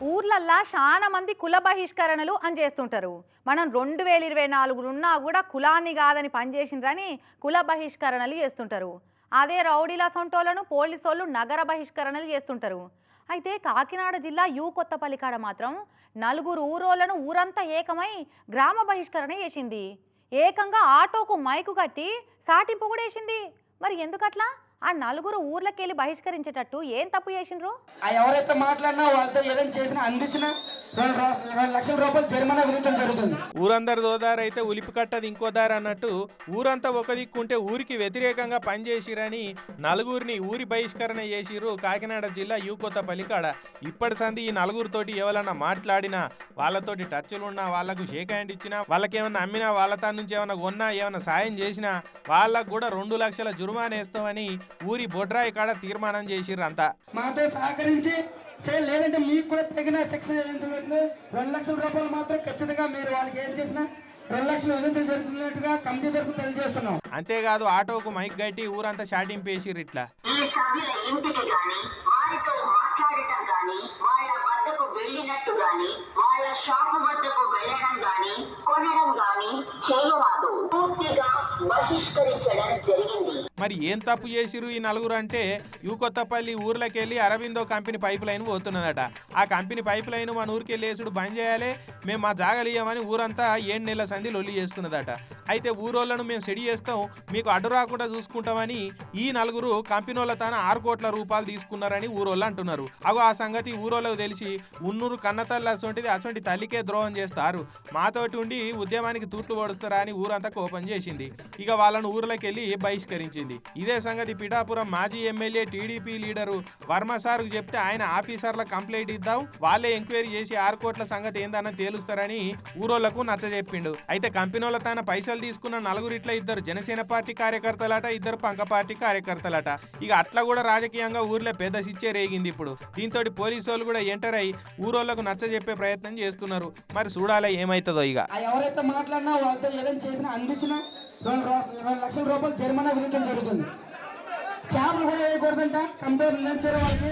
ఊర్లల్లా చాలా మంది కుల బహిష్కరణలు అని చేస్తుంటారు. మనం 2024 ఉన్నా కూడా కులాన్ని కాదని పనిచేసిందని కుల బహిష్కరణలు చేస్తుంటారు. అదే రౌడీల సొంటోలను పోలీసోళ్ళు నగర బహిష్కరణలు చేస్తుంటారు. అయితే కాకినాడ జిల్లా యు కొత్తపల్లి కాడ మాత్రం నలుగురు ఊరోళ్లను ఊరంతా ఏకమై గ్రామ బహిష్కరణ చేసింది. ఏకంగా ఆటోకు మైకు కట్టి సాటింపు కూడా వేసింది. మరి ఎందుకట్లా? ఆ నలుగురు ఊర్లకెళ్ళి బహిష్కరించేటట్టు ఏం తప్పు చేసిండ్రు? ఎవరైతే మాట్లాడినా వాళ్ళతో ఏదైనా చేసినా అందించినా 2 లక్షల రూపాయలు జరిమానా విధించడం జరుగుతుంది. ఊరందరు దోదారైతే ఉలిపి కట్టది ఇంకో దారి అన్నట్టు ఊరంతా ఒక దిక్కుంటే ఊరికి వ్యతిరేకంగా పనిచేసిరని నలుగురిని ఊరి బహిష్కరణ చేసిరు కాకినాడ జిల్లా యు కొత్తపల్లి కాడ. ఇప్పటి సంది ఈ నలుగురితోటి ఎవరన్నా మాట్లాడినా, వాళ్ళతోటి టచ్లున్నా, వాళ్ళకు షేక్ హ్యాండ్ ఇచ్చినా, వాళ్ళకేమన్నా అమ్మినా, వాళ్ళ తా నుంచి ఏమన్నా కొన్నా, ఏమన్నా సాయం చేసినా వాళ్ళకు కూడా 2 లక్షల జుర్మానా వేస్తామని ఊరి బొడ్రాయి కాడ తీర్మానం చేసిర్రు అంతా. మాతో సహకరించి లేదంటే మీకు కూడా తగిన శిక్ష విధించబడుతుంది. 2 లక్షల రూపాయలు మాత్రం ఖచ్చితంగా మీరు వాళ్ళకి ఏం చేసినా 2 లక్షలు విధించడం జరుగుతున్నట్టుగా కమిటీ తరఫున తెలియజేస్తున్నాం. అంతేకాదు ఆటోకు మైక్ గట్టి ఊరంతా షాటింగ్ పేసిర్రు ఇట్లా. ఈ సభ్యుల ఇంటికి గాని, వారితో మాట్లాడటం గాని, వాళ్ళ వద్దకు వెళ్ళినట్టు గాని, వాళ్ళ షాపు వద్దకు వెళ్ళడం గాని, కొనడం గాని చేయరాదు. పూర్తిగా బహిష్కరించడం జరిగింది. మరి ఏం తప్పు చేసిరు ఈ నలుగురు అంటే, యు కొత్తపల్లి ఊర్లకెళ్ళి అరవిందో కంపెనీ పైప్ లైన్ పోతున్నదట. ఆ కంపెనీ పైప్ లైన్ మన ఊరికెళ్ళి వేసుడు బంద్ చేయాలి, మేము మా జాగలియమని ఊరంతా 7 నెలల సంధి లొల్లి చేస్తున్నదట. అయితే ఊరోళ్లను మేము సెడి చేస్తాం, మీకు అడ్డు రాకుండా చూసుకుంటామని ఈ నలుగురు కంపెనీల తన 6 కోట్ల రూపాయలు తీసుకున్నారని ఊరోళ్ళు అంటున్నారు. అగో ఆ సంగతి ఊరోళ్ళకు తెలిసి ఉన్నూరు కన్నతల్లి అసొంటి తల్లికే ద్రోహం చేస్తారు, మాతోటి ఉండి ఉద్యమానికి తూట్లు పొడుస్తారా అని ఊరంతా కోపం చేసింది. ఇక వాళ్ళను ఊర్లోకెళ్ళి బహిష్కరించింది. ఇదే సంగతి పిఠాపురం మాజీ ఎమ్మెల్యే టీడీపీ లీడరు వర్మ సార్కు చెప్తే ఆయన ఆఫీసర్ల కంప్లైంట్ ఇద్దాం, వాళ్ళే ఎంక్వైరీ చేసి 6 కోట్ల సంగతి ఏందన్న తేలుస్తారని ఊరోళ్లకు నచ్చజెప్పిండు. అయితే కంపెనీల తన పైసలు తీసుకున్న నలుగురిట్ల 2 జనసేన పార్టీ కార్యకర్తలట, 2 పంక పార్టీ కార్యకర్తలట. ఇక అట్లా కూడా రాజకీయంగా ఊర్లో పెద్ద శిచ్చే రేగింది ఇప్పుడు. దీంతో పోలీసు వాళ్ళు కూడా ఎంటర్ అయ్యి ఊరోళ్లకు నచ్చజెప్పే ప్రయత్నం చేస్తున్నారు. మరి చూడాలి ఏమైతుందో. ఇక ఎవరైతే మాట్లాడినా వాళ్ళతో ఏదైనా చేసినా అందించినా 2 లక్షల రూపాయలు జరిమానా విధించడం జరుగుతుంది. చేపలు కూడా వేయకూడదంట, కంపెనీ నిర్ణయించారు వాళ్ళకి.